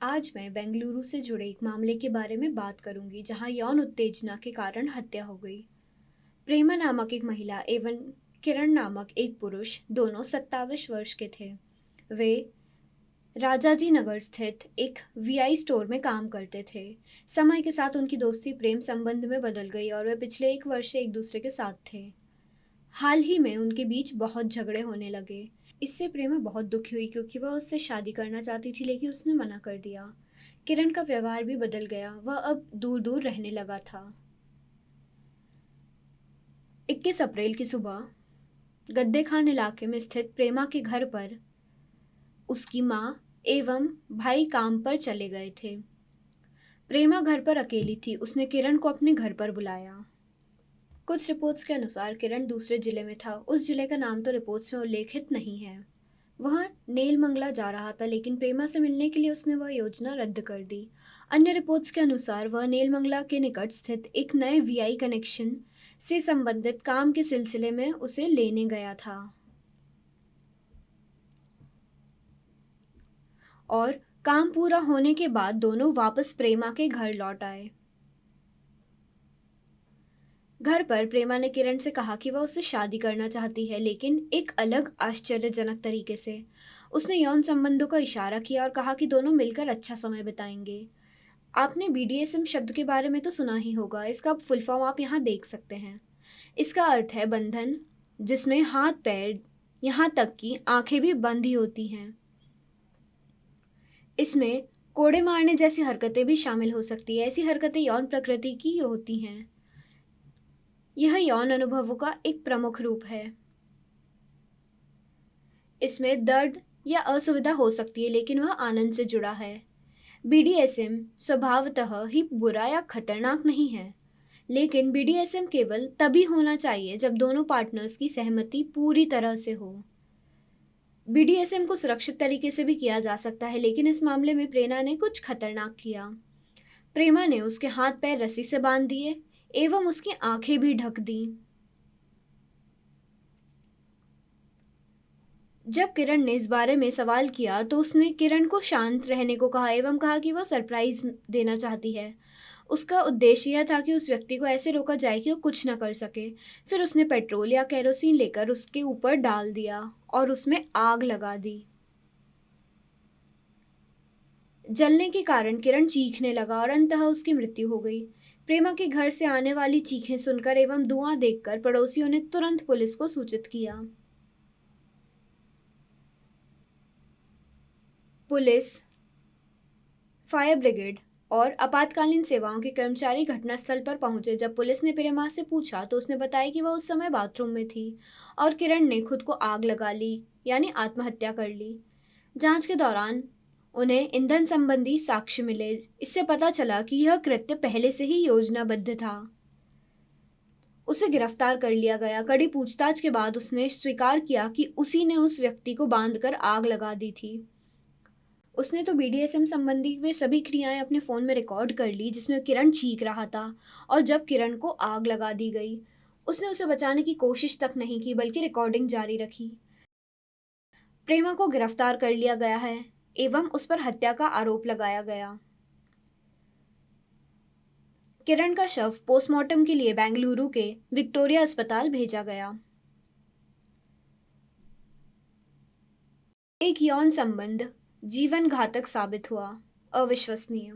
आज मैं बेंगलुरु से जुड़े एक मामले के बारे में बात करूंगी जहां यौन उत्तेजना के कारण हत्या हो गई। प्रेमा नामक एक महिला एवं किरण नामक एक पुरुष दोनों 27 वर्ष के थे। वे राजाजी नगर स्थित एक वीआई स्टोर में काम करते थे। समय के साथ उनकी दोस्ती प्रेम संबंध में बदल गई और वे पिछले एक वर्ष से एक दूसरे के साथ थे। हाल ही में उनके बीच बहुत झगड़े होने लगे। इससे प्रेमा बहुत दुखी हुई क्योंकि वह उससे शादी करना चाहती थी, लेकिन उसने मना कर दिया। किरण का व्यवहार भी बदल गया, वह अब दूर दूर रहने लगा था। 21 अप्रैल की सुबह गद्दे खान इलाके में स्थित प्रेमा के घर पर उसकी माँ एवं भाई काम पर चले गए थे। प्रेमा घर पर अकेली थी। उसने किरण को अपने घर पर बुलाया। कुछ रिपोर्ट्स के अनुसार किरण दूसरे जिले में था। उस जिले का नाम तो रिपोर्ट्स में उल्लेखित नहीं है। वह नेलमंगला जा रहा था, लेकिन प्रेमा से मिलने के लिए उसने वह योजना रद्द कर दी। अन्य रिपोर्ट्स के अनुसार वह नेलमंगला के निकट स्थित एक नए वीआई कनेक्शन से संबंधित काम के सिलसिले में उसे लेने गया था और काम पूरा होने के बाद दोनों वापस प्रेमा के घर लौट आए। घर पर प्रेमा ने किरण से कहा कि वह उससे शादी करना चाहती है, लेकिन एक अलग आश्चर्यजनक तरीके से। उसने यौन संबंधों का इशारा किया और कहा कि दोनों मिलकर अच्छा समय बिताएंगे। आपने बीडीएसएम शब्द के बारे में तो सुना ही होगा। इसका फुल फॉर्म आप यहाँ देख सकते हैं। इसका अर्थ है बंधन, जिसमें हाथ पैर यहाँ तक कि आंखें भी बंद ही होती हैं। इसमें कोड़े मारने जैसी हरकतें भी शामिल हो सकती है। ऐसी हरकतें यौन प्रकृति की होती हैं। यह यौन अनुभवों का एक प्रमुख रूप है। इसमें दर्द या असुविधा हो सकती है, लेकिन वह आनंद से जुड़ा है। बीडीएसएम स्वभावतः ही बुरा या खतरनाक नहीं है, लेकिन बीडीएसएम केवल तभी होना चाहिए जब दोनों पार्टनर्स की सहमति पूरी तरह से हो। बीडीएसएम को सुरक्षित तरीके से भी किया जा सकता है, लेकिन इस मामले में प्रेमा ने कुछ खतरनाक किया। प्रेमा ने उसके हाथ पैर रस्सी से बांध दिए एवं उसकी आंखें भी ढक दी। जब किरण ने इस बारे में सवाल किया तो उसने किरण को शांत रहने को कहा एवं कहा कि वह सरप्राइज देना चाहती है। उसका उद्देश्य यह था कि उस व्यक्ति को ऐसे रोका जाए कि वो कुछ न कर सके। फिर उसने पेट्रोल या केरोसिन लेकर उसके ऊपर डाल दिया और उसमें आग लगा दी। जलने के कारण किरण चीखने लगा और अंततः उसकी मृत्यु हो गई। प्रेमा के घर से आने वाली चीखें सुनकर एवं धुआं देखकर पड़ोसियों ने तुरंत पुलिस को सूचित किया। पुलिस, फायर ब्रिगेड और आपातकालीन सेवाओं के कर्मचारी घटनास्थल पर पहुंचे। जब पुलिस ने प्रेमा से पूछा तो उसने बताया कि वह उस समय बाथरूम में थी और किरण ने खुद को आग लगा ली, यानी आत्महत्या कर ली। जांच के दौरान उन्हें ईंधन संबंधी साक्ष्य मिले। इससे पता चला कि यह कृत्य पहले से ही योजनाबद्ध था। उसे गिरफ्तार कर लिया गया। कड़ी पूछताछ के बाद उसने स्वीकार किया कि उसी ने उस व्यक्ति को बांधकर आग लगा दी थी। उसने तो बीडीएसएम संबंधी वे सभी क्रियाएं अपने फ़ोन में रिकॉर्ड कर ली, जिसमें किरण चीख रहा था और जब किरण को आग लगा दी गई उसने उसे बचाने की कोशिश तक नहीं की, बल्कि रिकॉर्डिंग जारी रखी। प्रेमा को गिरफ्तार कर लिया गया है एवं उस पर हत्या का आरोप लगाया गया। किरण का शव पोस्टमार्टम के लिए बेंगलुरु के विक्टोरिया अस्पताल भेजा गया। एक यौन संबंध जीवन घातक साबित हुआ। अविश्वसनीय।